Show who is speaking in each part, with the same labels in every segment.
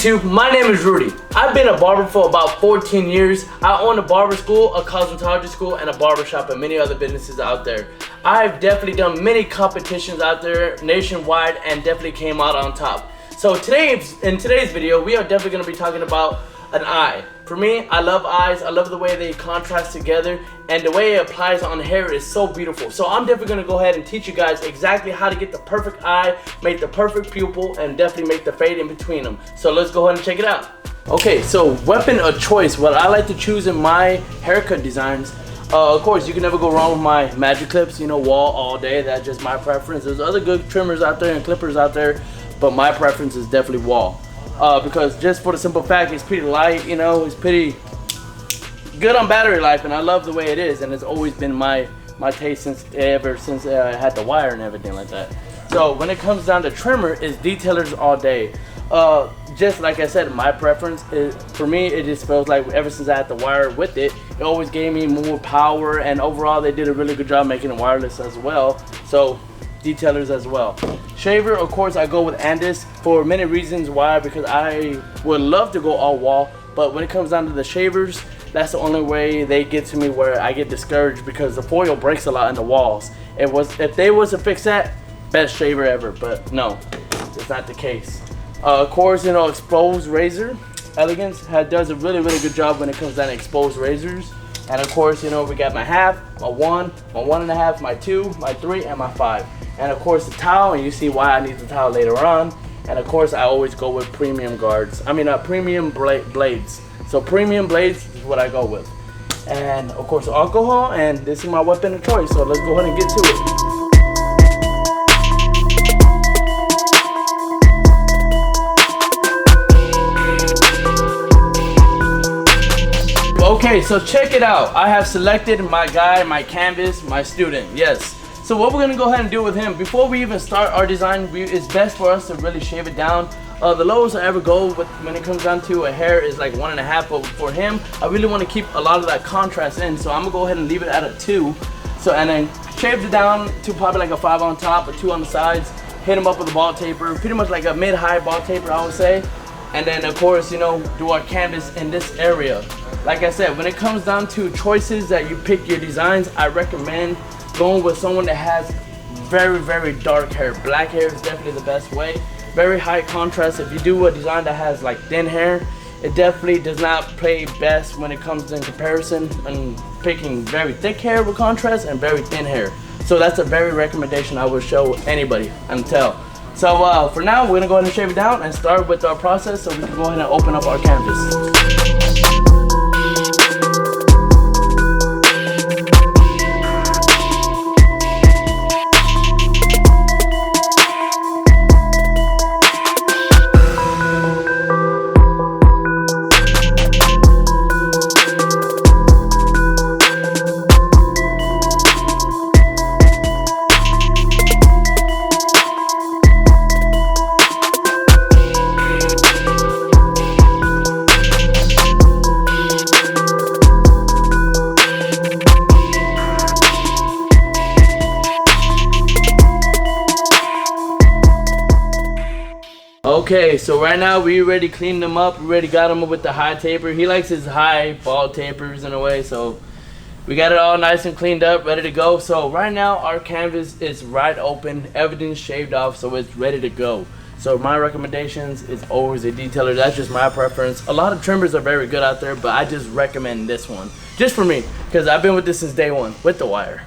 Speaker 1: YouTube? My name is Rudy. I've been a barber for about 14 years. I own a barber school, a cosmetology school, and a barber shop, and many other businesses out there. I've definitely done many competitions out there nationwide and definitely came out on top. So in today's video, we are definitely going to be talking about an eye. For me, I love eyes. I love the way they contrast together, and the way it applies on hair is so beautiful. So I'm definitely going to go ahead and teach you guys exactly how to get the perfect eye, make the perfect pupil, and definitely make the fade in between them. So let's go ahead and check it out. Okay, so weapon of choice, what I like to choose in my haircut designs, of course, you can never go wrong with my magic clips, you know, wall all day. That's just my preference. There's other good trimmers out there and clippers out there, but my preference is definitely wall. Because just for the simple fact, it's pretty light, you know, it's pretty good on battery life, and I love the way it is, and it's always been my taste since I had the wire and everything like that. So when it comes down to trimmer, it's detailers all day. Just like I said, my preference is, for me, it just feels like ever since I had the wire with it, it always gave me more power, and overall they did a really good job making it wireless as well. So detailers as well. Shaver, of course, I go with Andis for many reasons. Why? Because I would love to go all wall, but when it comes down to the shavers, that's the only way they get to me where I get discouraged, because the foil breaks a lot in the walls. If they was to fix that, best shaver ever, but no, it's not the case. Of course, you know, exposed razor, Elegance does a really good job when it comes down to exposed razors. And of course, you know, we got my half, my 1, my 1.5, my 2, my 3, and my 5. And of course the towel, and you see why I need the towel later on. And of course I always go with premium guards. Premium blades. So premium blades is what I go with. And of course alcohol, and this is my weapon of choice. So let's go ahead and get to it. Okay, so check it out. I have selected my guy, my canvas, my student. Yes. So what we're gonna go ahead and do with him, before we even start our design, it's best for us to really shave it down. The lowest I ever go with when it comes down to a hair is like 1.5, but for him, I really want to keep a lot of that contrast in, so I'm gonna go ahead and leave it at a 2. So, and then shave it down to probably like a 5 on top, a 2 on the sides, hit him up with a ball taper, pretty much like a mid-high ball taper, I would say. And then of course, you know, do our canvas in this area. Like I said, when it comes down to choices that you pick your designs, I recommend going with someone that has very dark hair. Black hair is definitely the best way. Very high contrast. If you do a design that has like thin hair, it definitely does not play best when it comes in comparison and picking very thick hair with contrast and very thin hair. So that's a very recommendation I would show anybody and tell. So for now, we're gonna go ahead and shave it down and start with our process so we can go ahead and open up our canvas. Okay, so right now we already cleaned him up. We already got him with the high taper. He likes his high ball tapers in a way, so we got it all nice and cleaned up, ready to go. So right now our canvas is right open, everything's shaved off, so it's ready to go. So my recommendations is always a detailer. That's just my preference. A lot of trimmers are very good out there, but I just recommend this one, just for me, because I've been with this since day one with the wire.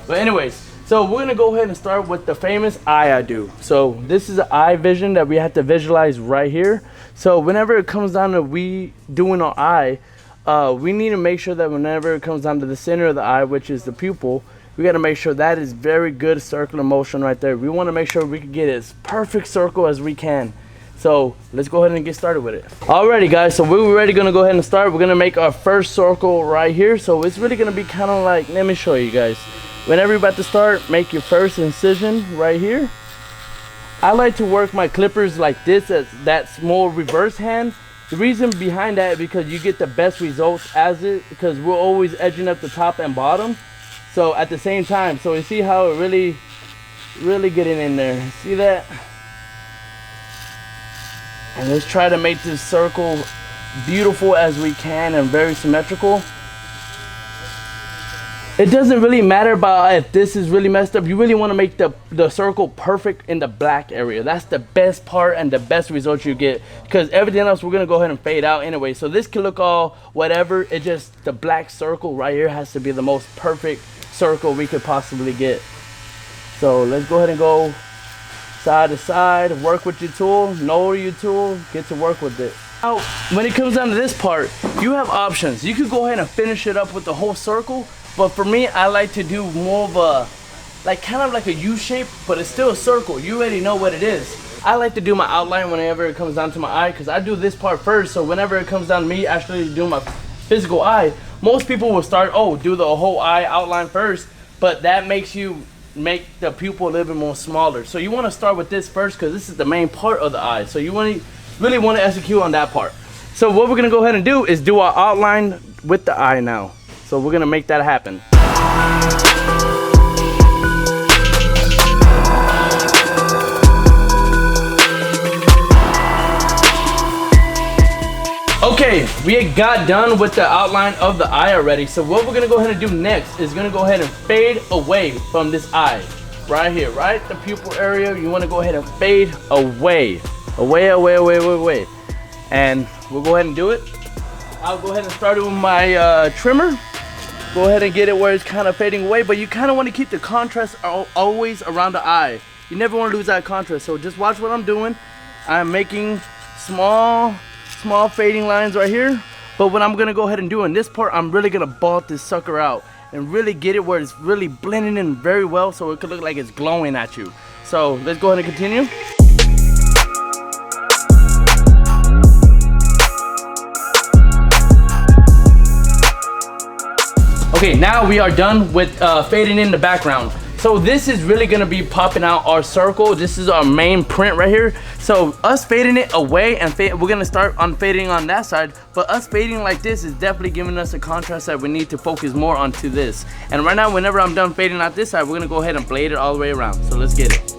Speaker 1: But anyways, so we're gonna go ahead and start with the famous eye I do. So this is an eye vision that we have to visualize right here. So whenever it comes down to we doing our eye, we need to make sure that whenever it comes down to the center of the eye, which is the pupil, we gotta make sure that is very good circular motion right there. We wanna make sure we can get as perfect circle as we can. So let's go ahead and get started with it. Alrighty guys, so we're already gonna go ahead and start. We're gonna make our first circle right here. So it's really gonna be kind of like, let me show you guys. Whenever you're about to start, make your first incision right here. I like to work my clippers like this, as that's more reverse hand. The reason behind that is because you get the best results because we're always edging up the top and bottom. So at the same time, so you see how it really getting in there. See that? And let's try to make this circle beautiful as we can and very symmetrical. It doesn't really matter about if this is really messed up. You really want to make the circle perfect in the black area. That's the best part and the best results you get, because everything else we're gonna go ahead and fade out anyway. So this can look all whatever. It just, the black circle right here has to be the most perfect circle we could possibly get. So let's go ahead and go side to side, work with your tool, know your tool, get to work with it. Now, when it comes down to this part, you have options. You could go ahead and finish it up with the whole circle, but for me, I like to do more of a, like kind of like a U shape, but it's still a circle. You already know what it is. I like to do my outline whenever it comes down to my eye, because I do this part first, so whenever it comes down to me actually doing my physical eye, most people will start, oh, do the whole eye outline first, but that makes you make the pupil a little bit more smaller. So you want to start with this first, because this is the main part of the eye. So you really want to execute on that part. So what we're going to go ahead and do is do our outline with the eye now. So we're going to make that happen. Okay, we got done with the outline of the eye already. So what we're gonna go ahead and do next is gonna go ahead and fade away from this eye. Right here, right? The pupil area, you wanna go ahead and fade away. Away. And we'll go ahead and do it. I'll go ahead and start it with my trimmer. Go ahead and get it where it's kind of fading away, but you kind of want to keep the contrast always around the eye. You never want to lose that contrast, so just watch what I'm doing. I'm making small fading lines right here, but what I'm gonna go ahead and do in this part, I'm really gonna ball this sucker out and really get it where it's really blending in very well, so it could look like it's glowing at you. So let's go ahead and continue. Okay, now we are done with fading in the background. So this is really gonna be popping out our circle. This is our main print right here. So us fading it away and we're gonna start on fading on that side, but us fading like this is definitely giving us a contrast that we need to focus more onto this. And right now, whenever I'm done fading out this side, we're gonna go ahead and blade it all the way around. So let's get it.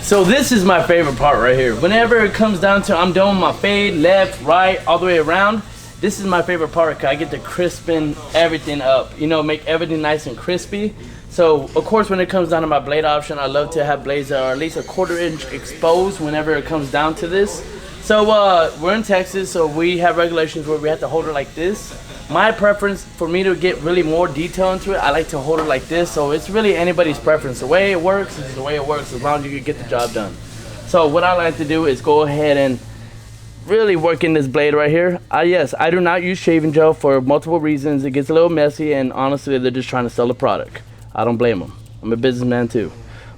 Speaker 1: So this is my favorite part right here. Whenever it comes down to I'm doing my fade, left, right, all the way around, this is my favorite part because I get to crispen everything up. You know, make everything nice and crispy. So of course, when it comes down to my blade option, I love to have blades that are at least a 1/4 inch exposed whenever it comes down to this. So we're in Texas, so we have regulations where we have to hold it like this. My preference, for me to get really more detail into it, I like to hold it like this. So it's really anybody's preference. The way it works is the way it works, as long as you can get the job done. So what I like to do is go ahead and really work in this blade right here. Yes, I do not use shaving gel for multiple reasons. It gets a little messy, and honestly, they're just trying to sell a product. I don't blame them. I'm a businessman too.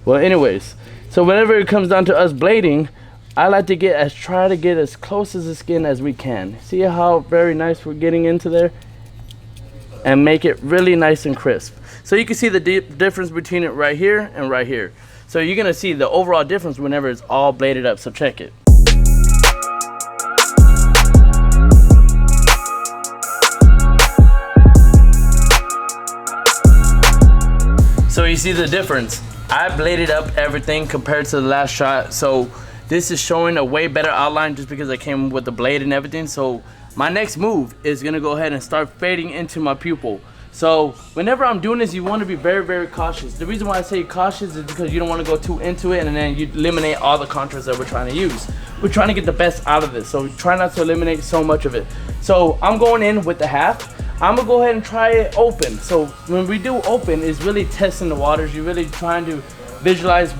Speaker 1: Well, anyways, so whenever it comes down to us blading, I like to try to get as close as the skin as we can. See how very nice we're getting into there? And make it really nice and crisp. So you can see the difference between it right here and right here. So you're gonna see the overall difference whenever it's all bladed up, so check it. So you see the difference. I bladed up everything compared to the last shot. So this is showing a way better outline just because I came with the blade and everything. So my next move is gonna go ahead and start fading into my pupil. So whenever I'm doing this, you wanna be very, very cautious. The reason why I say cautious is because you don't wanna go too into it and then you eliminate all the contrast that we're trying to use. We're trying to get the best out of this, so try not to eliminate so much of it. So I'm going in with the half. I'm gonna go ahead and try it open. So when we do open, it's really testing the waters. You're really trying to visualize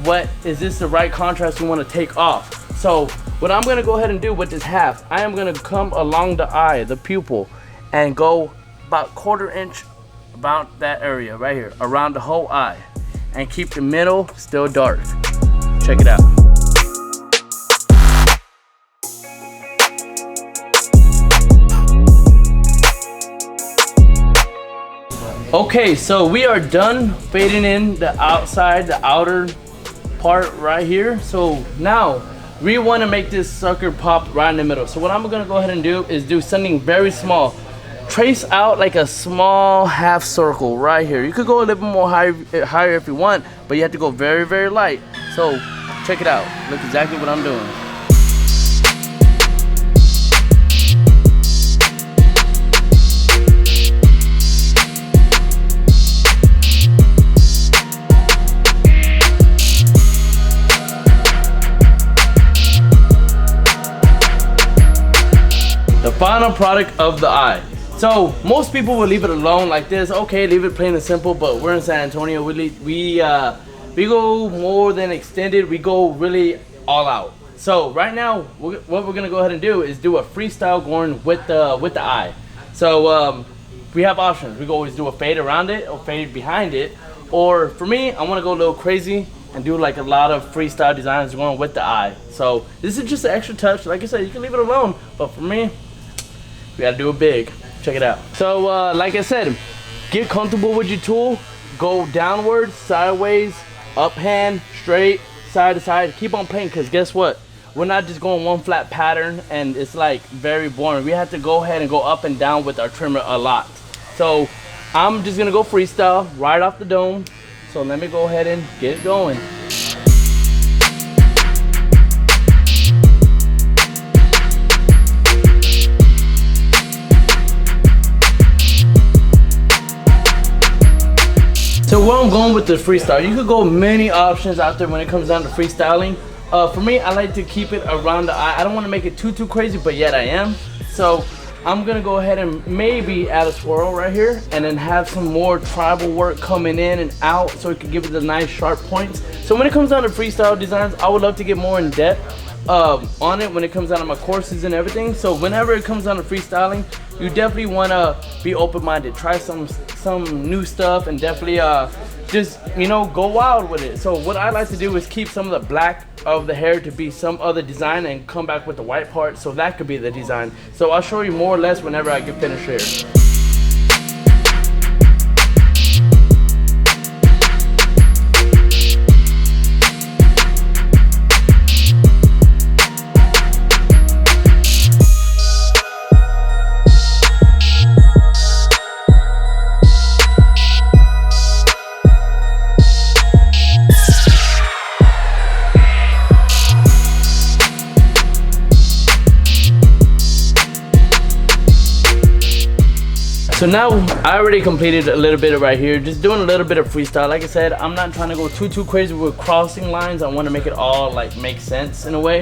Speaker 1: is this the right contrast we want to take off. So what I'm gonna go ahead and do with this half, I am gonna come along the eye, the pupil, and go about 1/4 inch about that area right here, around the whole eye, and keep the middle still dark. Check it out. Okay, so we are done fading in the outside, the outer part right here. So now we want to make this sucker pop right in the middle. So what I'm gonna go ahead and do is do something very small. trace out like a small half circle right here. You could go a little bit more higher if you want, but you have to go very, very light. So check it out. Look exactly what I'm doing. The final product of the eye. So most people will leave it alone like this. Okay, leave it plain and simple, but we're in San Antonio. We go more than extended. We go really all out. So right now, what we're gonna go ahead and do is do a freestyle going with the eye. So we have options. We can always do a fade around it or fade behind it. Or for me, I wanna go a little crazy and do like a lot of freestyle designs going with the eye. So this is just an extra touch. Like I said, you can leave it alone, but for me, we gotta do it big. Check it out. So like I said, get comfortable with your tool. Go downwards, sideways, up hand, straight, side to side. Keep on playing, because guess what? We're not just going one flat pattern and it's like very boring. We have to go ahead and go up and down with our trimmer a lot. So I'm just gonna go freestyle right off the dome. So let me go ahead and get it going. So where I'm going with the freestyle, you could go many options out there when it comes down to freestyling. For me, I like to keep it around the eye. I don't want to make it too crazy, but yet I am. So I'm gonna go ahead and maybe add a swirl right here, and then have some more tribal work coming in and out, so it can give it the nice sharp points. So when it comes down to freestyle designs, I would love to get more in depth on it when it comes down to my courses and everything. So whenever it comes down to freestyling, you definitely want to be open-minded, try some new stuff, and definitely just, you know, go wild with it. So what I like to do is keep some of the black of the hair to be some other design and come back with the white part, so that could be the design. So I'll show you more or less whenever I get finished here. So now I already completed a little bit of right here, just doing a little bit of freestyle. Like I said, I'm not trying to go too crazy with crossing lines. I want to make it all like make sense in a way.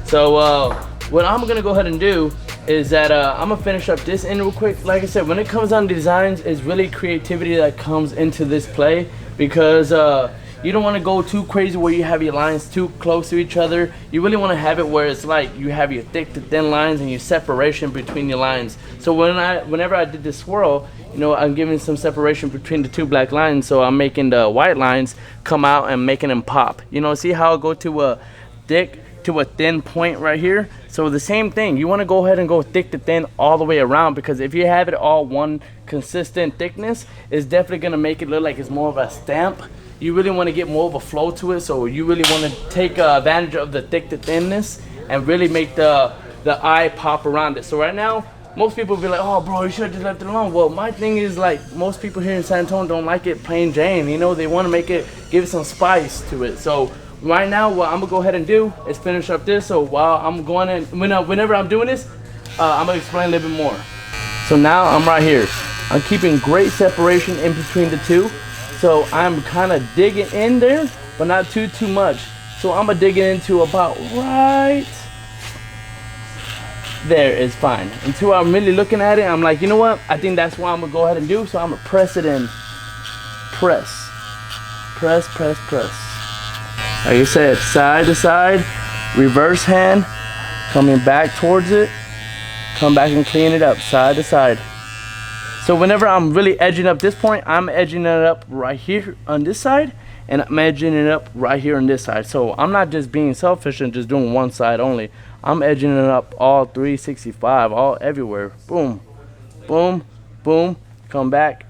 Speaker 1: So what I'm gonna go ahead and do is that I'm gonna finish up this end real quick. Like I said, when it comes on designs, it's really creativity that comes into this play, because you don't want to go too crazy where you have your lines too close to each other. You really want to have it where it's like you have your thick to thin lines and your separation between your lines. So whenever I did this swirl, you know, I'm giving some separation between the two black lines, so I'm making the white lines come out and making them pop. You know, see how I go to a thick to a thin point right here? So the same thing, you want to go ahead and go thick to thin all the way around, because if you have it all one consistent thickness, it's definitely going to make it look like it's more of a stamp. You really want to get more of a flow to it, so you really want to take advantage of the thick to thinness and really make the eye pop around it. So right now, most people be like, oh bro, you should have just left it alone. Well, my thing is, like, most people here in San Antonio don't like it plain Jane. You know, they want to make it, give it some spice to it. So right now, what I'm gonna go ahead and do is finish up this. So while I'm going in, whenever I'm doing this, I'm gonna explain a little bit more. So now I'm right here. I'm keeping great separation in between the two. So I'm kind of digging in there, but not too much. So I'm gonna dig it into about right there is fine. Until I'm really looking at it, I'm like, you know what? I think that's what I'm gonna go ahead and do. So I'm gonna press it in. Press. Like I said, side to side, reverse hand, coming back towards it, come back and clean it up, side to side. So whenever I'm really edging up this point, I'm edging it up right here on this side, and I'm edging it up right here on this side. So I'm not just being selfish and just doing one side only. I'm edging it up all 365, all everywhere. Boom, boom, boom, come back,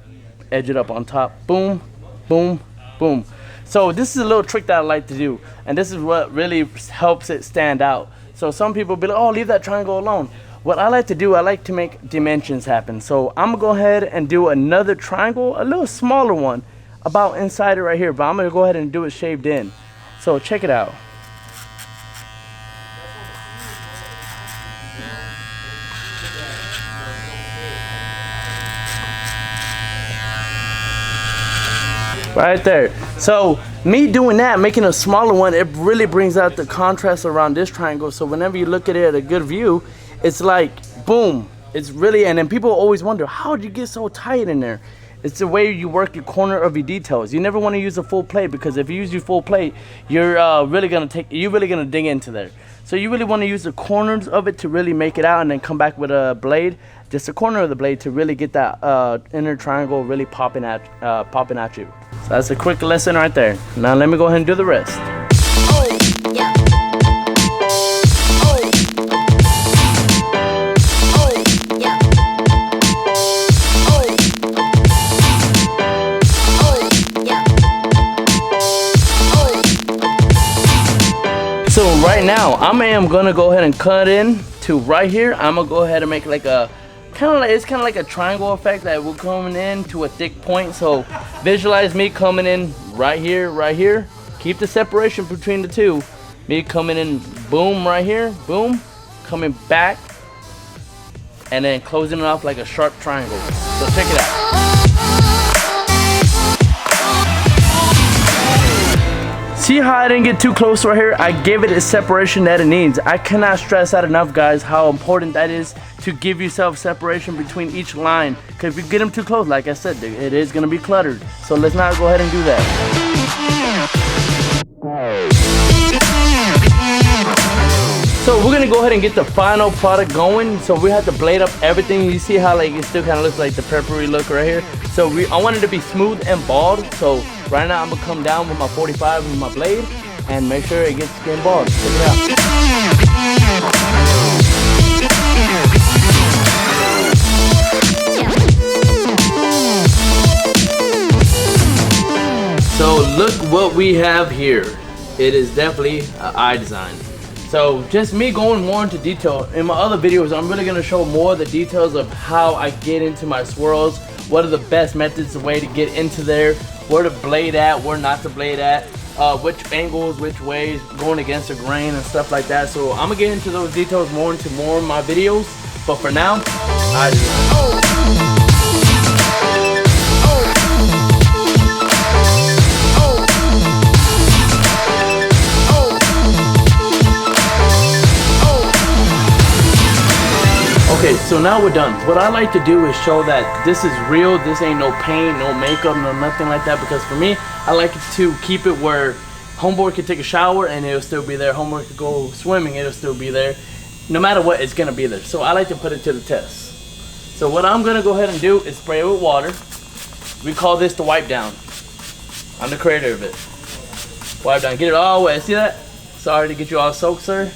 Speaker 1: edge it up on top, boom, boom, boom. So this is a little trick that I like to do, and this is what really helps it stand out. So some people be like, oh, leave that triangle alone. what I like to do, I like to make dimensions happen. So I'm gonna go ahead and do another triangle, a little smaller one, about inside it right here, but I'm gonna go ahead and do it shaved in. So check it out. Right there. So me doing that, making a smaller one, it really brings out the contrast around this triangle. So whenever you look at it at a good view, it's like boom. It's really, and then people always wonder, how did you get so tight in there? It's the way you work your corner of your details. You never want to use a full plate, because if you use your full plate, you're really gonna dig into there. So you really want to use the corners of it to really make it out, and then come back with a blade, just the corner of the blade, to really get that inner triangle really popping at you. So that's a quick lesson right there. Now let me go ahead and do the rest.
Speaker 2: Oh, yeah.
Speaker 1: So right now, I am gonna go ahead and cut in to right here. I'm gonna go ahead and make like a it's kind of like a triangle effect that will coming in to a thick point. So visualize me coming in right here. Keep the separation between the two. Me coming in, boom, right here, boom, coming back, and then closing it off like a sharp triangle. So check it out. See how I didn't get too close right here? I gave it a separation that it needs. I cannot stress that enough, guys, how important that is to give yourself separation between each line. Because if you get them too close, like I said, it is going to be cluttered. So let's not go ahead and do that. So we're going to go ahead and get the final product going. So we have to blade up everything. You see how like it still kind of looks like the peppery look right here? So I want it to be smooth and bald. So right now I'm gonna come down with my 45 with my blade and make sure it gets skin bald. Check it out. So look what we have here. It is definitely an eye design. So just me going more into detail. In my other videos, I'm really gonna show more of the details of how I get into my swirls. What are the best methods, the way to get into there, where to blade at, where not to blade at, which angles, which ways, going against the grain and stuff like that. So I'm gonna get into those details more of my videos. But for now, I Okay, so now we're done. What I like to do is show that this is real. This ain't no paint, no makeup, no nothing like that. Because for me, I like to keep it where homeboy can take a shower and it'll still be there. Homeboy could go swimming, it'll still be there. No matter what, it's gonna be there. So I like to put it to the test. So what I'm gonna go ahead and do is spray it with water. We call this the wipe down. I'm the creator of it. Wipe down, get it all wet. See that? Sorry to get you all soaked, sir.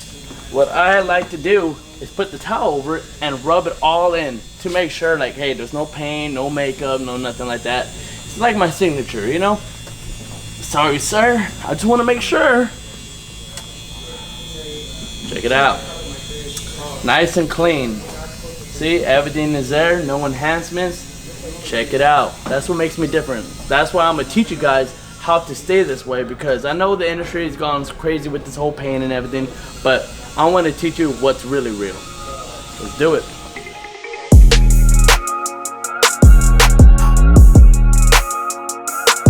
Speaker 1: What I like to do is put the towel over it and rub it all in to make sure, like, hey, there's no paint, no makeup, no nothing like that. It's like my signature, you know? Sorry, sir. I just want to make sure. Check it out. Nice and clean. See, everything is there, no enhancements. Check it out. That's what makes me different. That's why I'm gonna teach you guys how to stay this way, because I know the industry has gone crazy with this whole paint and everything, but I want to teach you what's really real. Let's do it.